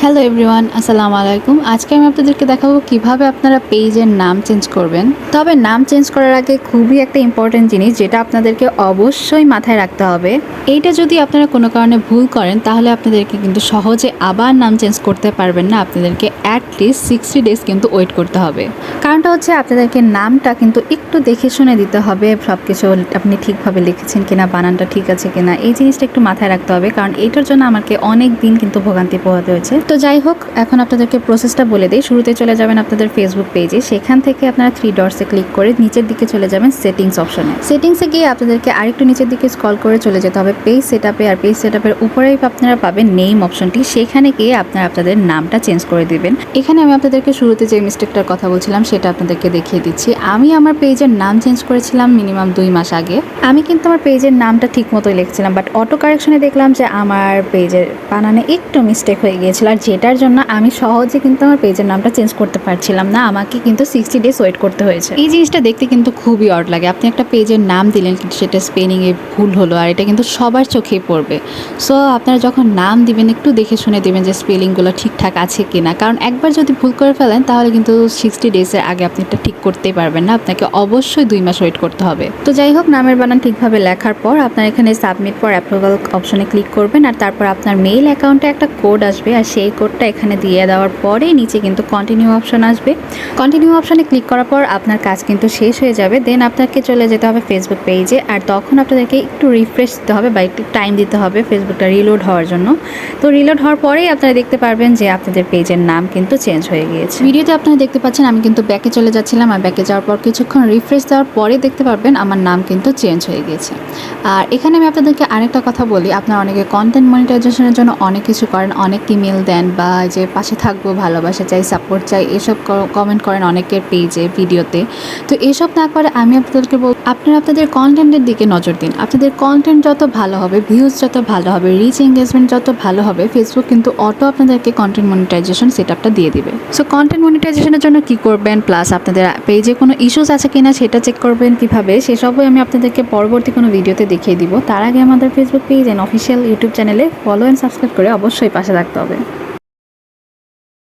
Hello everyone, আসসালামু আলাইকুম। আজকে আমি আপনাদেরকে দেখাবো কিভাবে আপনারা পেজের নাম চেঞ্জ করবেন। তবে নাম চেঞ্জ করার আগে খুবই একটা ইম্পর্টেন্ট জিনিস যেটা আপনাদেরকে অবশ্যই মাথায় রাখতে হবে। এইটা যদি আপনারা কোনো কারণে ভুল করেন তাহলে আপনাদেরকে কিন্তু সহজে আবার নাম চেঞ্জ করতে পারবেন না। আপনাদেরকে অ্যাটলিস্ট 60 ডেজ কিন্তু ওয়েট করতে হবে। কারণটা হচ্ছে আপনাদেরকে নামটা কিন্তু একটু দেখে শুনে দিতে হবে, সব কিছু আপনি ঠিকভাবে লিখেছেন কিনা, বানানটা ঠিক আছে কিনা, এই জিনিসটা একটু মাথায় রাখতে হবে। কারণ এইটার জন্য আমাকে অনেক দিন কিন্তু ভোগান্তি পোহাতে হয়েছে। তো যাই হোক, এখন আপনাদেরকে প্রসেসটা বলে দিই। শুরুতে চলে যাবেন আপনাদের ফেসবুক পেজে। সেখান থেকে আপনারা 3 ডটসে ক্লিক করে নিচের দিকে চলে যাবেন সেটিংস অপশনে। সেটিংসে গিয়ে আপনাদেরকে আরেকটু নিচের দিকে স্ক্রল করে চলে যেতে হবে পেজ সেটআপে। আর পেজ সেটআপের উপরেই আপনারা পাবেন নেম অপশনটি। সেখানে গিয়ে আপনারা আপনাদের নামটা চেঞ্জ করে দিবেন। এখানে আমি আপনাদেরকে শুরুতে যে মিস্টেকটার কথা বলছিলাম সেটা আপনাদেরকে দেখিয়ে দিচ্ছি। আমি আমার পেজের নাম চেঞ্জ করেছিলাম মিনিমাম 2 মাস আগে। আমি কিন্তু আমার পেজের নামটা ঠিক মতোই লিখছিলাম, বাট অটো কারেকশনে দেখলাম যে আমার পেজের বানানে একটু মিস্টেক হয়ে গিয়েছিল, আর যেটার জন্য আমি সহজে কিন্তু আমার পেজের নামটা চেঞ্জ করতে পারছিলাম না। আমাকে কিন্তু 60 ডেজ ওয়েট করতে হয়েছে। এই জিনিসটা দেখতে কিন্তু খুবই অড লাগে। আপনি একটা পেজের নাম দিলেন কিন্তু সেটা স্পেলিংয়ে ভুল হলো, আর এটা কিন্তু সবার চোখেই পড়বে। সো আপনারা যখন নাম দিবেন একটু দেখে শুনে দিবেন যে স্পেলিংগুলো ঠিকঠাক আছে কিনা, কারণ একবার যদি ভুল করে ফেলেন তাহলে কিন্তু 60 ডেজের আগে আপনি এটা ঠিক করতেই পারবেন না। আপনাকে অবশ্যই 2 মাস ওয়েট করতে হবে। তো যাই হোক, নামের বানান ঠিকভাবে লেখার পর আপনার এখানে সাবমিট ফর অ্যাপ্রুভাল অপশনে ক্লিক করবেন, আর তারপর আপনার মেইল অ্যাকাউন্টে একটা কোড আসবে, আর সেই কোডটা এখানে দিয়ে দেওয়ার পরে নিচে কিন্তু কন্টিনিউ অপশন আসবে। কন্টিনিউ অপশনে ক্লিক করার পর আপনার কাজ কিন্তু শেষ হয়ে যাবে। দেন আপনাকে চলে যেতে হবে ফেসবুক পেজে, আর তখন আপনাদেরকে একটু রিফ্রেশ দিতে হবে বা একটু টাইম দিতে হবে ফেসবুকটা রিলোড হওয়ার জন্য। তো রিলোড হওয়ার পরেই আপনারা দেখতে পারবেন যে আপনাদের পেজের নাম কিন্তু চেঞ্জ হয়ে গিয়েছে। ভিডিওতে আপনারা দেখতে পাচ্ছেন আমি কিন্তু ব্যাকে চলে যাচ্ছিলাম, আর ব্যাকে যাওয়ার পর কিছুক্ষণ রিফ্রেশ দেওয়ার পরে দেখতে পারবেন আমার নাম কিন্তু চেঞ্জ হয়ে গিয়েছে। আর এখানে আমি আপনাদেরকে আরেকটা কথা বলি, আপনারা অনেকে কন্টেন্ট মনিটাইজেশনের জন্য অনেক কিছু করেন, অনেক ইমেল দেন বা যে পাশে থাকবো, ভালোবাসা চাই, সাপোর্ট চাই, এসব কমেন্ট করেন অনেকের পেজে, ভিডিওতে। তো এসব না করে আমি আপনাদেরকে বলব, আপনারা আপনাদের কন্টেন্টের দিকে নজর দিন। আপনাদের কন্টেন্ট যত ভালো হবে, ভিউজ যত ভালো হবে, রিচ এঙ্গেজমেন্ট যত ভালো হবে, ফেসবুক কিন্তু অটো আপনাদেরকে কন্টেন্ট মনিটাইজেশন সেটআপটা দিয়ে দিবে। সো কন্টেন্ট মনিটাইজেশনের জন্য কি করবেন, প্লাস আপনাদের পেজে কোনো ইস্যুস আছে কিনা সেটা চেক করবেন কিভাবে, সেসবই আমি আপনাদেরকে পরবর্তী কোনো ভিডিওতে দেখিয়ে দিব। তার আগে আমাদের Facebook page and official YouTube চ্যানেলে ফলো অ্যান্ড সাবস্ক্রাইব করে অবশ্যই পাশে থাকতে হবে।